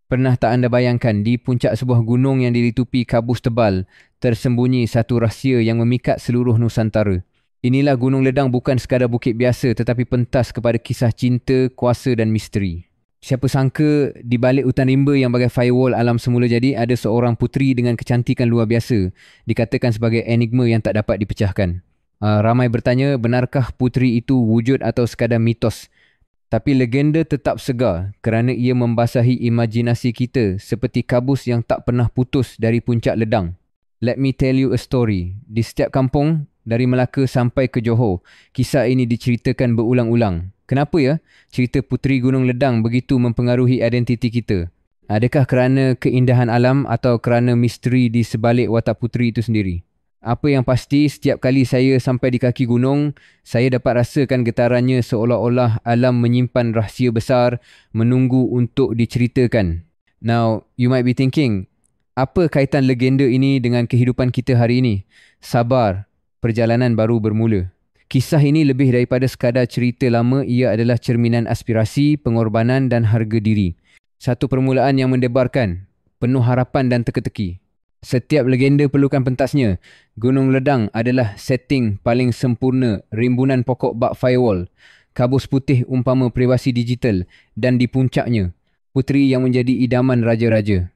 Pernah tak anda bayangkan di puncak sebuah gunung yang dilitupi kabus tebal, tersembunyi satu rahsia yang memikat seluruh Nusantara. Inilah Gunung Ledang, bukan sekadar bukit biasa tetapi pentas kepada kisah cinta, kuasa dan misteri. Siapa sangka di balik hutan rimba yang bagai firewall alam semula jadi, ada seorang puteri dengan kecantikan luar biasa, dikatakan sebagai enigma yang tak dapat dipecahkan. Ramai bertanya, benarkah puteri itu wujud atau sekadar mitos? Tapi legenda tetap segar kerana ia membasahi imajinasi kita seperti kabus yang tak pernah putus dari puncak ledang. Let me tell you a story. Di setiap kampung, dari Melaka sampai ke Johor, kisah ini diceritakan berulang-ulang. Kenapa ya cerita Puteri Gunung Ledang begitu mempengaruhi identiti kita? Adakah kerana keindahan alam atau kerana misteri di sebalik watak puteri itu sendiri? Apa yang pasti, setiap kali saya sampai di kaki gunung, saya dapat rasakan getarannya seolah-olah alam menyimpan rahsia besar menunggu untuk diceritakan. Now, you might be thinking, apa kaitan legenda ini dengan kehidupan kita hari ini? Sabar, perjalanan baru bermula. Kisah ini lebih daripada sekadar cerita lama, ia adalah cerminan aspirasi, pengorbanan dan harga diri. Satu permulaan yang mendebarkan, penuh harapan dan teka-teki. Setiap legenda perlukan pentasnya. Gunung Ledang adalah setting paling sempurna, rimbunan pokok bak firewall, kabus putih umpama privasi digital, dan di puncaknya, puteri yang menjadi idaman raja-raja.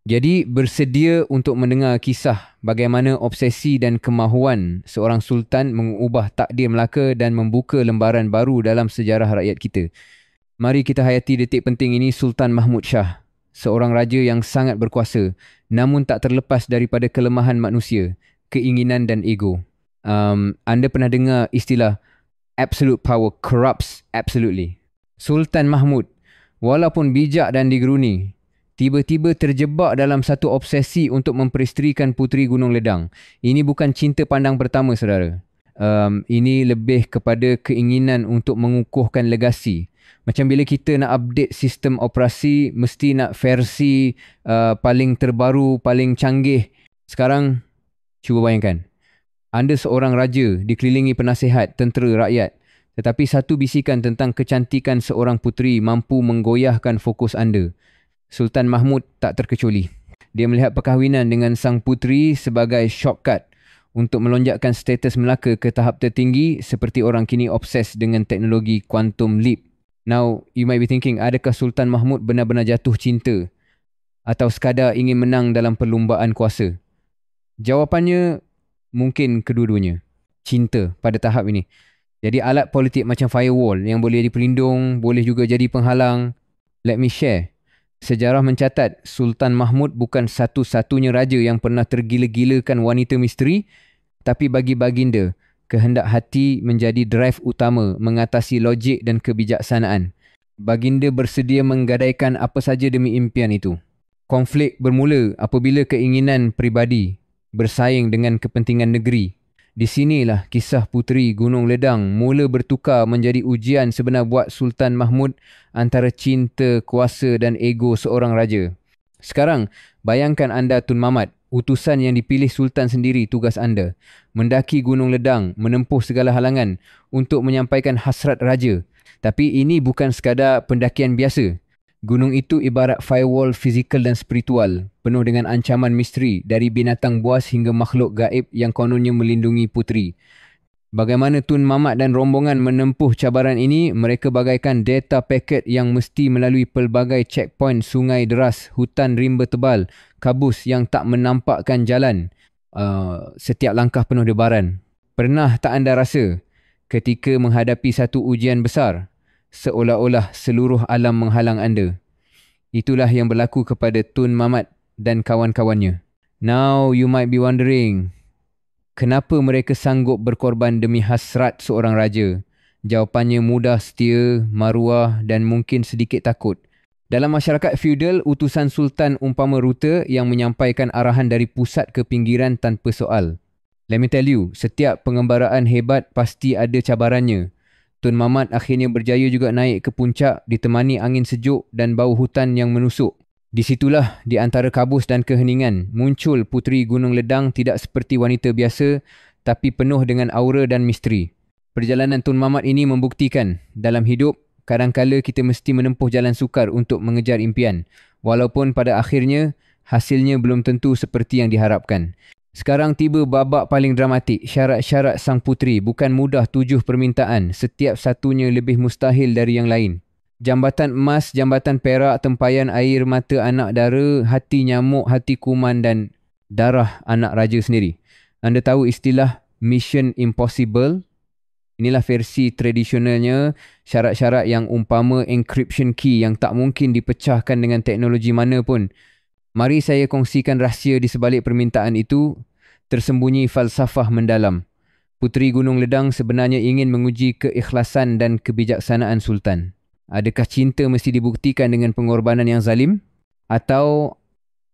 Jadi bersedia untuk mendengar kisah bagaimana obsesi dan kemahuan seorang sultan mengubah takdir Melaka dan membuka lembaran baru dalam sejarah rakyat kita. Mari kita hayati detik penting ini. Sultan Mahmud Shah, seorang raja yang sangat berkuasa, namun tak terlepas daripada kelemahan manusia, keinginan dan ego. Anda pernah dengar istilah absolute power corrupts absolutely. Sultan Mahmud, walaupun bijak dan digeruni, tiba-tiba terjebak dalam satu obsesi untuk memperisterikan Puteri Gunung Ledang. Ini bukan cinta pandang pertama, saudara. Ini lebih kepada keinginan untuk mengukuhkan legasi. Macam bila kita nak update sistem operasi, mesti nak versi paling terbaru, paling canggih. Sekarang, cuba bayangkan. Anda seorang raja dikelilingi penasihat, tentera, rakyat. Tetapi satu bisikan tentang kecantikan seorang puteri mampu menggoyahkan fokus anda. Sultan Mahmud tak terkecuali. Dia melihat perkahwinan dengan sang puteri sebagai shortcut untuk melonjakkan status Melaka ke tahap tertinggi, seperti orang kini obses dengan teknologi quantum leap. Now, you might be thinking, adakah Sultan Mahmud benar-benar jatuh cinta atau sekadar ingin menang dalam perlumbaan kuasa? Jawapannya mungkin kedua-duanya. Cinta pada tahap ini. Jadi alat politik macam firewall yang boleh jadi pelindung, boleh juga jadi penghalang. Let me share. Sejarah mencatat Sultan Mahmud bukan satu-satunya raja yang pernah tergila-gilakan wanita misteri, tapi bagi baginda, kehendak hati menjadi drive utama mengatasi logik dan kebijaksanaan. Baginda bersedia menggadaikan apa saja demi impian itu. Konflik bermula apabila keinginan peribadi bersaing dengan kepentingan negeri. Di sinilah kisah Puteri Gunung Ledang mula bertukar menjadi ujian sebenar buat Sultan Mahmud antara cinta, kuasa dan ego seorang raja. Sekarang, bayangkan anda Tun Mamat, utusan yang dipilih Sultan sendiri. Tugas anda mendaki Gunung Ledang, menempuh segala halangan untuk menyampaikan hasrat raja. Tapi ini bukan sekadar pendakian biasa. Gunung itu ibarat firewall fizikal dan spiritual, penuh dengan ancaman misteri dari binatang buas hingga makhluk gaib yang kononnya melindungi puteri. Bagaimana Tun Mamat dan rombongan menempuh cabaran ini? Mereka bagaikan data paket yang mesti melalui pelbagai checkpoint, sungai deras, hutan rimba tebal, kabus yang tak menampakkan jalan. Setiap langkah penuh debaran. Pernah tak anda rasa ketika menghadapi satu ujian besar, seolah-olah seluruh alam menghalang anda? Itulah yang berlaku kepada Tun Mamat dan kawan-kawannya. Now you might be wondering, kenapa mereka sanggup berkorban demi hasrat seorang raja? Jawapannya mudah, setia, maruah dan mungkin sedikit takut. Dalam masyarakat feudal, utusan sultan umpama rute yang menyampaikan arahan dari pusat ke pinggiran tanpa soal. Let me tell you, setiap pengembaraan hebat pasti ada cabarannya. Tun Mamat akhirnya berjaya juga naik ke puncak ditemani angin sejuk dan bau hutan yang menusuk. Di situlah, di antara kabus dan keheningan, muncul Puteri Gunung Ledang tidak seperti wanita biasa, tapi penuh dengan aura dan misteri. Perjalanan Tun Mamat ini membuktikan, dalam hidup, kadang-kala kita mesti menempuh jalan sukar untuk mengejar impian, walaupun pada akhirnya hasilnya belum tentu seperti yang diharapkan. Sekarang tiba babak paling dramatik. Syarat-syarat sang puteri bukan mudah 7 permintaan, setiap satunya lebih mustahil dari yang lain. Jambatan emas, jambatan perak, tempayan air mata anak dara, hati nyamuk, hati kuman dan darah anak raja sendiri. Anda tahu istilah Mission Impossible? Inilah versi tradisionalnya, syarat-syarat yang umpama encryption key yang tak mungkin dipecahkan dengan teknologi mana pun. Mari saya kongsikan rahsia di sebalik permintaan itu. Tersembunyi falsafah mendalam. Puteri Gunung Ledang sebenarnya ingin menguji keikhlasan dan kebijaksanaan Sultan. Adakah cinta mesti dibuktikan dengan pengorbanan yang zalim? Atau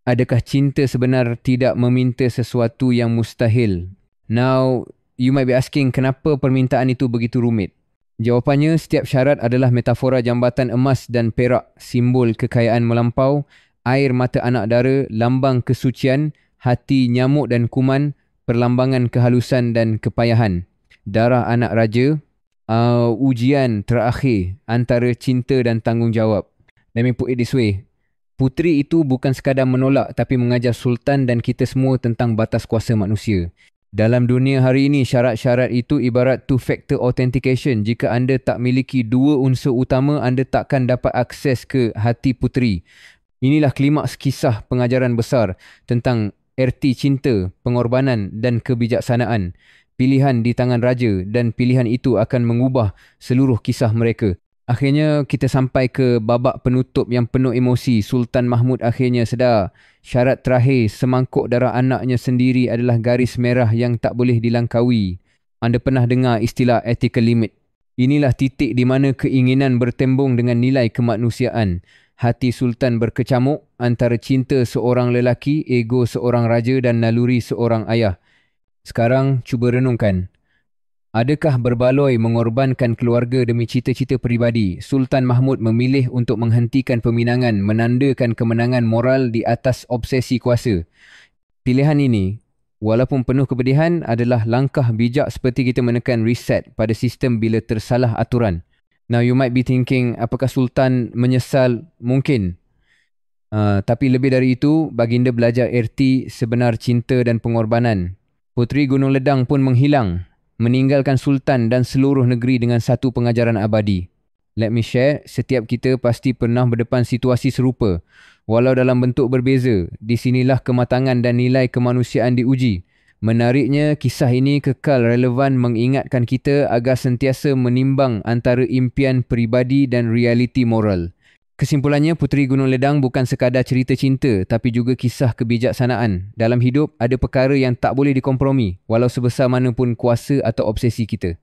adakah cinta sebenar tidak meminta sesuatu yang mustahil? Now, you might be asking kenapa permintaan itu begitu rumit? Jawapannya, setiap syarat adalah metafora jambatan emas dan perak, simbol kekayaan melampau, air mata anak dara, lambang kesucian, hati nyamuk dan kuman, perlambangan kehalusan dan kepayahan, darah anak raja, ujian terakhir antara cinta dan tanggungjawab. Let me put it this way. Puteri itu bukan sekadar menolak tapi mengajar Sultan dan kita semua tentang batas kuasa manusia. Dalam dunia hari ini, syarat-syarat itu ibarat two-factor authentication. Jika anda tak miliki 2 unsur utama, anda takkan dapat akses ke hati puteri. Inilah klimaks kisah pengajaran besar tentang erti cinta, pengorbanan dan kebijaksanaan. Pilihan di tangan raja dan pilihan itu akan mengubah seluruh kisah mereka. Akhirnya kita sampai ke babak penutup yang penuh emosi. Sultan Mahmud akhirnya sedar. Syarat terakhir, semangkuk darah anaknya sendiri adalah garis merah yang tak boleh dilangkaui. Anda pernah dengar istilah ethical limit? Inilah titik di mana keinginan bertembung dengan nilai kemanusiaan. Hati Sultan berkecamuk antara cinta seorang lelaki, ego seorang raja dan naluri seorang ayah. Sekarang cuba renungkan. Adakah berbaloi mengorbankan keluarga demi cita-cita peribadi? Sultan Mahmud memilih untuk menghentikan peminangan, menandakan kemenangan moral di atas obsesi kuasa. Pilihan ini, walaupun penuh kepedihan, adalah langkah bijak seperti kita menekan reset pada sistem bila tersalah aturan. Now you might be thinking, apakah Sultan menyesal? Mungkin. Tapi lebih dari itu, baginda belajar erti sebenar cinta dan pengorbanan. Puteri Gunung Ledang pun menghilang, meninggalkan Sultan dan seluruh negeri dengan satu pengajaran abadi. Let me share, setiap kita pasti pernah berdepan situasi serupa. Walau dalam bentuk berbeza, di sinilah kematangan dan nilai kemanusiaan diuji. Menariknya, kisah ini kekal relevan mengingatkan kita agar sentiasa menimbang antara impian peribadi dan realiti moral. Kesimpulannya, Puteri Gunung Ledang bukan sekadar cerita cinta tapi juga kisah kebijaksanaan. Dalam hidup, ada perkara yang tak boleh dikompromi walau sebesar mana pun kuasa atau obsesi kita.